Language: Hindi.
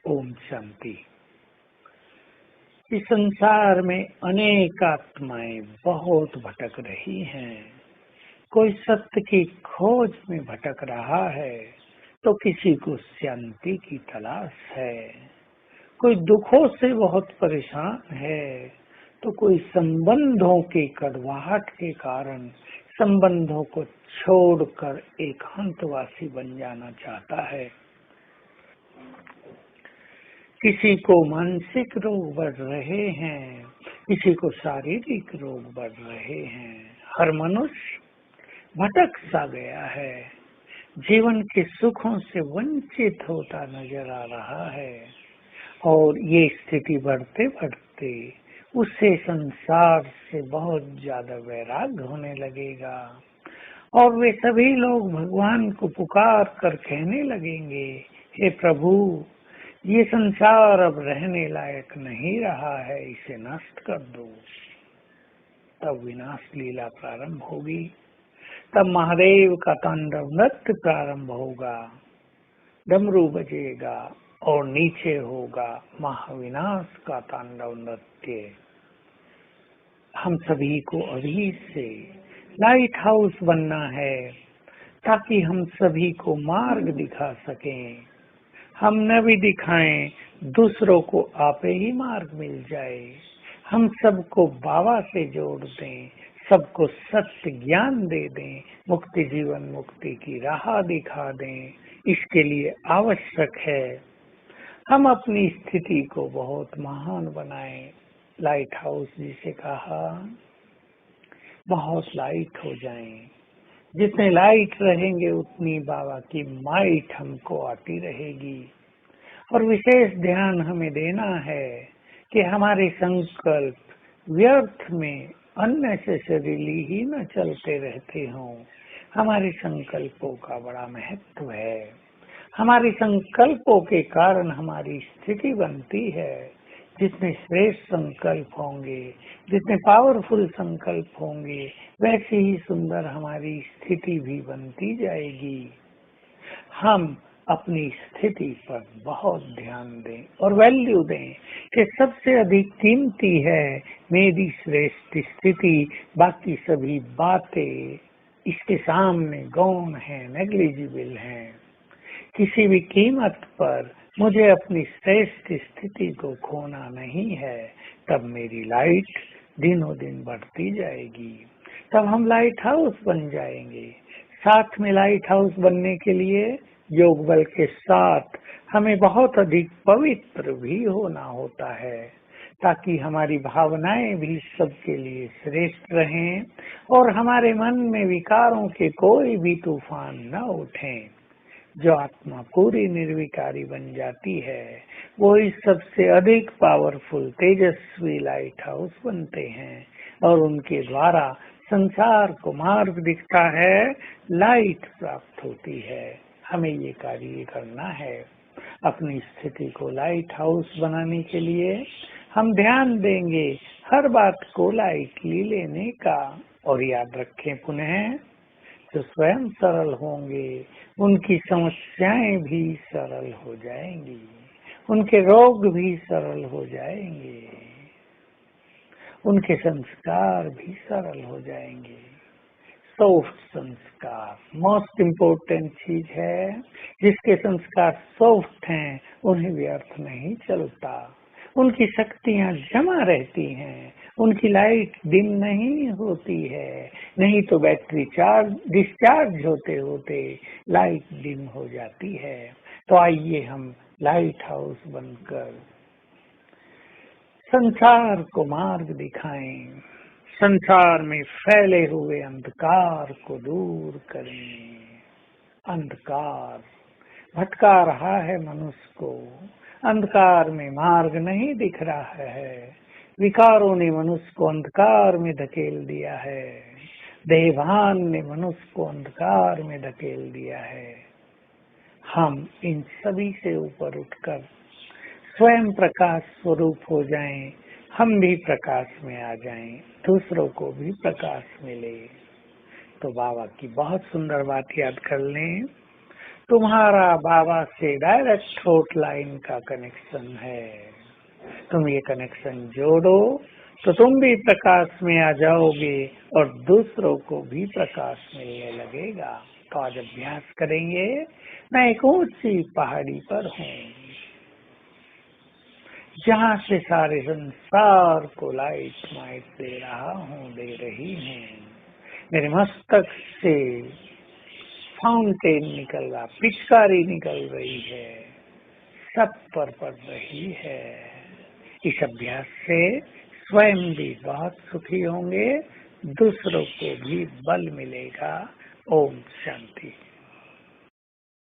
ओम शांति। इस संसार में अनेक आत्माएं बहुत भटक रही हैं। कोई सत्य की खोज में भटक रहा है तो किसी को शांति की तलाश है। कोई दुखों से बहुत परेशान है तो कोई संबंधों की कड़वाहट के कारण संबंधों को छोड़कर एकांतवासी बन जाना चाहता है। किसी को मानसिक रोग बढ़ रहे हैं, किसी को शारीरिक रोग बढ़ रहे हैं। हर मनुष्य भटक सा गया है, जीवन के सुखों से वंचित होता नजर आ रहा है और ये स्थिति बढ़ते बढ़ते उससे संसार से बहुत ज्यादा वैराग्य होने लगेगा और वे सभी लोग भगवान को पुकार कर कहने लगेंगे, हे प्रभु, ये संसार अब रहने लायक नहीं रहा है, इसे नष्ट कर दो। तब विनाश लीला प्रारंभ होगी, तब महादेव का तांडव नृत्य प्रारंभ होगा, डमरू बजेगा और नीचे होगा महाविनाश का तांडव नृत्य। हम सभी को अभी से लाइट हाउस बनना है ताकि हम सभी को मार्ग दिखा सकें। हम न भी दिखाएं, दूसरों को आपे ही मार्ग मिल जाए। हम सबको बाबा से जोड़ दें, सबको सत्य ज्ञान दे दें, मुक्ति जीवन मुक्ति की राह दिखा दें। इसके लिए आवश्यक है हम अपनी स्थिति को बहुत महान बनाएं। लाइट हाउस जिसे कहा, बहुत लाइट हो जाएं। जितने लाइट रहेंगे उतनी बाबा की माइट हमको आती रहेगी। और विशेष ध्यान हमें देना है कि हमारे संकल्प व्यर्थ में अननेसेसरीली ही न चलते रहते हों। हमारे संकल्पों का बड़ा महत्व है। हमारे संकल्पों के कारण हमारी स्थिति बनती है। जितने श्रेष्ठ संकल्प होंगे, जितने पावरफुल संकल्प होंगे, वैसे ही सुंदर हमारी स्थिति भी बनती जाएगी। हम अपनी स्थिति पर बहुत ध्यान दें और वैल्यू दें कि सबसे अधिक कीमती है मेरी श्रेष्ठ स्थिति। बाकी सभी बातें इसके सामने गौण है, नेग्लिजिबल हैं। किसी भी कीमत पर मुझे अपनी श्रेष्ठ स्थिति को खोना नहीं है। तब मेरी लाइट दिनों दिन बढ़ती जाएगी, तब हम लाइट हाउस बन जाएंगे। साथ में लाइट हाउस बनने के लिए योग बल के साथ हमें बहुत अधिक पवित्र भी होना होता है ताकि हमारी भावनाएं भी सबके लिए श्रेष्ठ रहें और हमारे मन में विकारों के कोई भी तूफान न उठें। जो आत्मा पूरी निर्विकारी बन जाती है वो इस सबसे अधिक पावरफुल तेजस्वी लाइट हाउस बनते हैं और उनके द्वारा संसार को मार्ग दिखता है, लाइट प्राप्त होती है। हमें ये कार्य करना है। अपनी स्थिति को लाइट हाउस बनाने के लिए हम ध्यान देंगे हर बात को लाइटली लेने का। और याद रखें पुनः, जो स्वयं सरल होंगे उनकी समस्याएं भी सरल हो जाएंगी, उनके रोग भी सरल हो जाएंगे, उनके संस्कार भी सरल हो जाएंगे। सॉफ्ट संस्कार मोस्ट इम्पोर्टेंट चीज है। जिसके संस्कार सॉफ्ट हैं उन्हें व्यर्थ नहीं चलता, उनकी शक्तियां जमा रहती हैं, उनकी लाइट डिम नहीं होती है। नहीं तो बैटरी डिस्चार्ज होते होते लाइट डिम हो जाती है। तो आइए हम लाइट हाउस बनकर संसार को मार्ग दिखाएं, संसार में फैले हुए अंधकार को दूर करें। अंधकार भटका रहा है मनुष्य को, अंधकार में मार्ग नहीं दिख रहा है। विकारों ने मनुष्य को अंधकार में धकेल दिया है, देहभान ने मनुष्य को अंधकार में धकेल दिया है। हम इन सभी से ऊपर उठकर स्वयं प्रकाश स्वरूप हो जाएं, हम भी प्रकाश में आ जाएं, दूसरों को भी प्रकाश मिले। तो बाबा की बहुत सुंदर बात याद कर लें, तुम्हारा बाबा से डायरेक्ट थ्रोट लाइन का कनेक्शन है। तुम ये कनेक्शन जोड़ो तो तुम भी प्रकाश में आ जाओगे और दूसरों को भी प्रकाश मिलने लगेगा। तो आज अभ्यास करेंगे। मैं एक ऊंची पहाड़ी पर हूँ, जहाँ से सारे संसार को लाइट माइट दे रहा हूँ, दे रही हूँ। मेरे मस्तक से फाउंटेन निकल रहा, पिचकारी निकल रही है, सब पर पड़ रही है। इस अभ्यास से स्वयं भी बहुत सुखी होंगे, दूसरों को भी बल मिलेगा। ओम शांति।